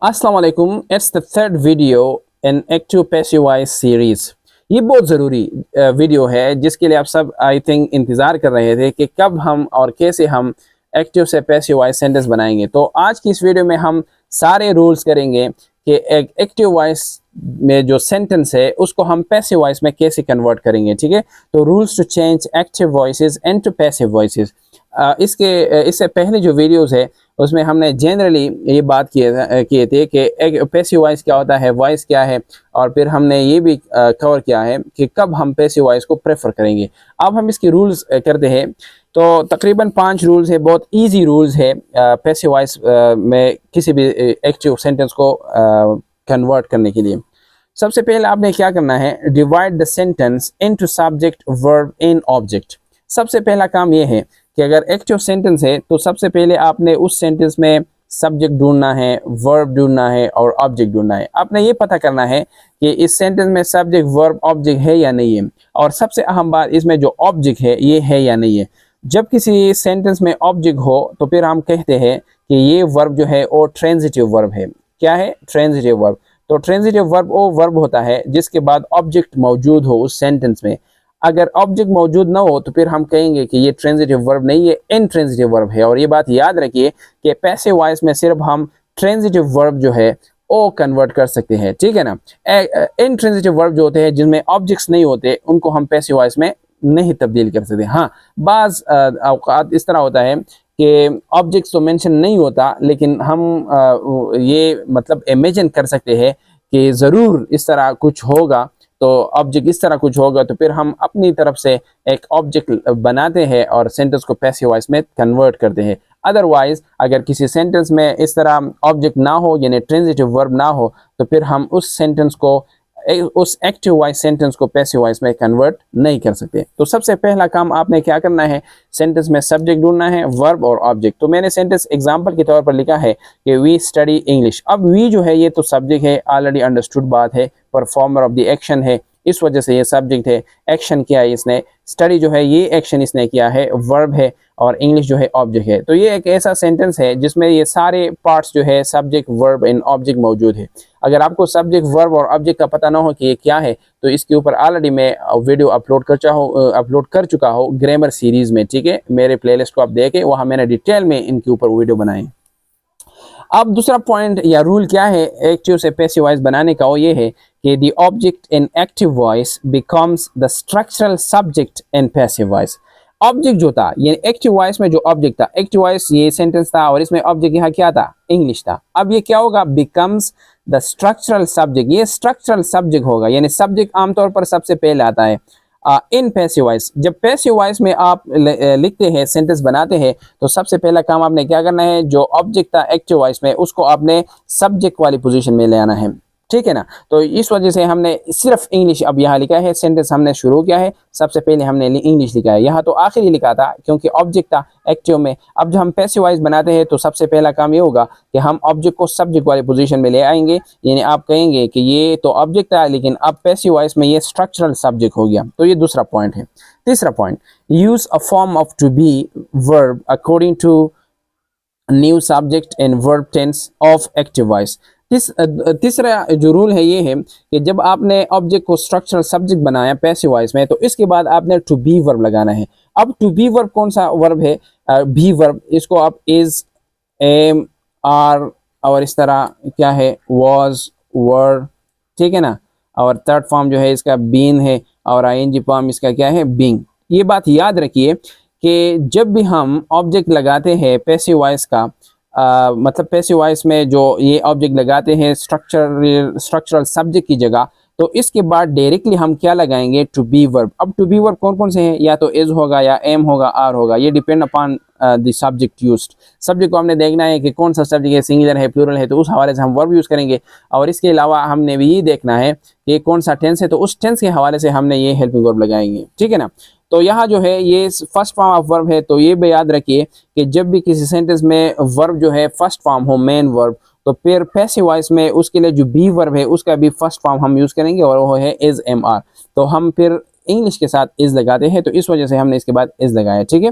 अस्सलाम वालेकुम, it's the third video in active passive voice series. ये बहुत ज़रूरी वीडियो है जिसके लिए आप सब आई थिंक इंतज़ार कर रहे थे कि कब हम और कैसे हम एक्टिव से पैसिव वॉइस सेंटेंस बनाएंगे। तो आज की इस वीडियो में हम सारे रूल्स करेंगे कि एक एक्टिव वॉइस में जो सेंटेंस है उसको हम पैसिव वॉइस में कैसे कन्वर्ट करेंगे। ठीक है, तो rules to change active voices into passive voices. इससे पहले जो वीडियोस है उसमें हमने जनरली ये बात किए थे कि एक पैसिव वॉइस क्या होता है, वॉइस क्या है, और फिर हमने ये भी कवर किया है कि कब हम पैसिव वॉइस को प्रेफर करेंगे। अब हम इसके रूल्स करते हैं। तो तकरीबन 5 रूल्स है, बहुत इजी रूल्स है पैसिव वॉइस में किसी भी एक्टिव सेंटेंस को कन्वर्ट करने के लिए। सबसे पहले आपने क्या करना है, divide the sentence into subject verb in object. सबसे पहला काम ये है कि अगर एक्टिव सेंटेंस है तो सबसे पहले आपने उस सेंटेंस में सब्जेक्ट ढूंढना है, वर्ब ढूंढना है और ऑब्जेक्ट ढूंढना है। आपने ये पता करना है कि इस सेंटेंस में सब्जेक्ट वर्ब ऑब्जेक्ट है या नहीं है, और सबसे अहम बात इसमें जो ऑब्जेक्ट है ये है या नहीं है। जब किसी सेंटेंस में ऑब्जेक्ट हो तो फिर हम कहते हैं कि ये वर्ब जो है वो ट्रांजिटिव वर्ब है। क्या है? Transitive verb. तो ट्रांजिटिव वर्ब वो वर्ब होता है जिसके बाद ऑब्जेक्ट मौजूद हो उस सेंटेंस में। अगर ऑब्जेक्ट मौजूद ना हो तो फिर हम कहेंगे कि ये ट्रांजिटिव वर्ब नहीं है, इनट्रांजिटिव वर्ब है। और ये बात याद रखिए कि पैसिव वॉइस में सिर्फ हम ट्रांजिटिव वर्ब जो है वो कन्वर्ट कर सकते हैं। ठीक है ना। इनट्रांजिटिव वर्ब जो होते हैं जिनमें ऑब्जेक्ट्स नहीं होते उनको हम पैसिव वॉइस में नहीं तब्दील कर सकते। हाँ, बाज़ औक़ात इस तरह होता है कि ऑब्जेक्ट्स तो मेंशन नहीं होता, लेकिन हम ये मतलब इमेजिन कर सकते हैं कि ज़रूर इस तरह कुछ होगा, तो ऑब्जेक्ट इस तरह कुछ होगा, तो फिर हम अपनी तरफ से एक ऑब्जेक्ट बनाते हैं और सेंटेंस को पैसिव वॉइस में कन्वर्ट करते हैं। अदरवाइज अगर किसी सेंटेंस में इस तरह ऑब्जेक्ट ना हो यानी ट्रांजिटिव वर्ब ना हो तो फिर हम उस सेंटेंस को उस एक्टिव वॉइस सेंटेंस को पैसिव वॉइस में कन्वर्ट नहीं कर सकते। तो सबसे पहला काम आपने क्या करना है, सेंटेंस में सब्जेक्ट ढूंढना है, वर्ब और ऑब्जेक्ट। तो मैंने सेंटेंस एग्जांपल के तौर पर लिखा है कि वी स्टडी इंग्लिश। अब वी जो है ये तो सब्जेक्ट है, ऑलरेडी अंडरस्टूड बात है, परफॉर्मर ऑफ द एक्शन है, इस वजह से ये सब्जेक्ट है। एक्शन किया है इसने, स्टडी जो है ये एक्शन इसने किया है, वर्ब है, और इंग्लिश जो है ऑब्जेक्ट है। तो ये एक ऐसा सेंटेंस है जिसमें ये सारे पार्ट्स जो है सब्जेक्ट वर्ब एंड ऑब्जेक्ट मौजूद है। अगर आपको सब्जेक्ट वर्ब और ऑब्जेक्ट का पता ना हो कि ये क्या है तो इसके ऊपर ऑलरेडी मैं वीडियो अपलोड कर चुका हूँ ग्रामर सीरीज में। ठीक है, मेरे प्लेलिस्ट को आप देखें, वहाँ मैंने डिटेल में इनके ऊपर वीडियो बनाए। अब दूसरा पॉइंट या रूल क्या है एक्टिव से पैसिव वॉइस बनाने का, वो ये है कि the object in active voice becomes the structural subject in passive voice. Object जो था ये एक्टिव वॉइस में जो ऑब्जेक्ट था, एक्टिव वॉइस ये सेंटेंस था और इसमें ऑब्जेक्ट यहाँ क्या था, इंग्लिश था। अब ये क्या होगा, बिकम्स द स्ट्रक्चरल सब्जेक्ट। ये स्ट्रक्चरल सब्जेक्ट होगा, यानी सब्जेक्ट आमतौर पर सबसे पहले आता है इन पैसिव वॉइस। जब पैसिव वॉइस में आप लिखते हैं, सेंटेंस बनाते हैं, तो सबसे पहला काम आपने क्या करना है, जो ऑब्जेक्ट था एक्टिव वॉइस में उसको आपने सब्जेक्ट वाली पोजीशन में ले आना है। ठीक है ना। तो इस वजह से हमने सिर्फ इंग्लिश अब यहाँ लिखा है, सेंटेंस हमने शुरू किया है, सबसे पहले हमने इंग्लिश लिखा है। यहाँ तो आखिरी लिखा था क्योंकि ऑब्जेक्ट था एक्टिव में। अब जब हम पैसिव वॉइस बनाते हैं तो सबसे पहला काम ये होगा कि हम ऑब्जेक्ट को सब्जेक्ट वाली पोजीशन में ले आएंगे, यानी आप कहेंगे कि ये तो ऑब्जेक्ट था लेकिन अब पैसिव वॉइस में ये स्ट्रक्चरल सब्जेक्ट हो गया। तो ये दूसरा पॉइंट है। तीसरा point, use a form of to be verb according to new subject and verb tense of active voice. तीसरा जो रूल है ये है कि जब आपने ऑब्जेक्ट को स्ट्रक्चरल सब्जेक्ट बनाया पैसिव वॉइस में तो इसके बाद आपने टू बी वर्ब लगाना है। अब टू बी वर्ब कौन सा वर्ब है, बी वर्ब। इसको आप इज, एम, आर और इस तरह क्या है, वॉज, वर। ठीक है ना। और थर्ड फॉर्म जो है इसका बीन है और आईएनजी फॉर्म इसका क्या है, बीइंग। ये बात याद रखिए कि जब भी हम ऑब्जेक्ट लगाते हैं पैसिव वॉइस का मतलब पैसिव वॉइस में जो ये ऑब्जेक्ट लगाते हैं स्ट्रक्चरल सब्जेक्ट की जगह, तो इसके बाद डायरेक्टली हम क्या लगाएंगे, टू बी वर्ब। अब टू बी वर्ब कौन कौन से हैं, या तो इज होगा या एम होगा, आर होगा। ये depend upon the subject used. Subject को हमने देखना है कि कौन सा सब्जेक्ट है, सिंगुलर है, प्लूरल है, तो उस हवाले से हम वर्ब यूज़ करेंगे। और इसके अलावा हमने भी ये देखना है कि कौन सा टेंस है, तो उस टेंस के हवाले से हमने ये हेल्पिंग वर्ब लगाएंगे। ठीक है ना। तो यहाँ जो है ये फर्स्ट फॉर्म ऑफ वर्ब है, तो ये भी याद रखिए कि जब भी किसी सेंटेंस में वर्ब जो है फर्स्ट फॉर्म हो, मेन वर्ब, तो फिर पैसिव वॉइस में उसके लिए जो बी वर्ब है उसका भी फर्स्ट फॉर्म हम यूज़ करेंगे और वो है इज, एम, आर। तो हम फिर इंग्लिश के साथ इज लगाते हैं, तो इस वजह से हमने इसके बाद इज लगाया। ठीक है।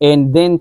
and then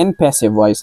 in passive voice.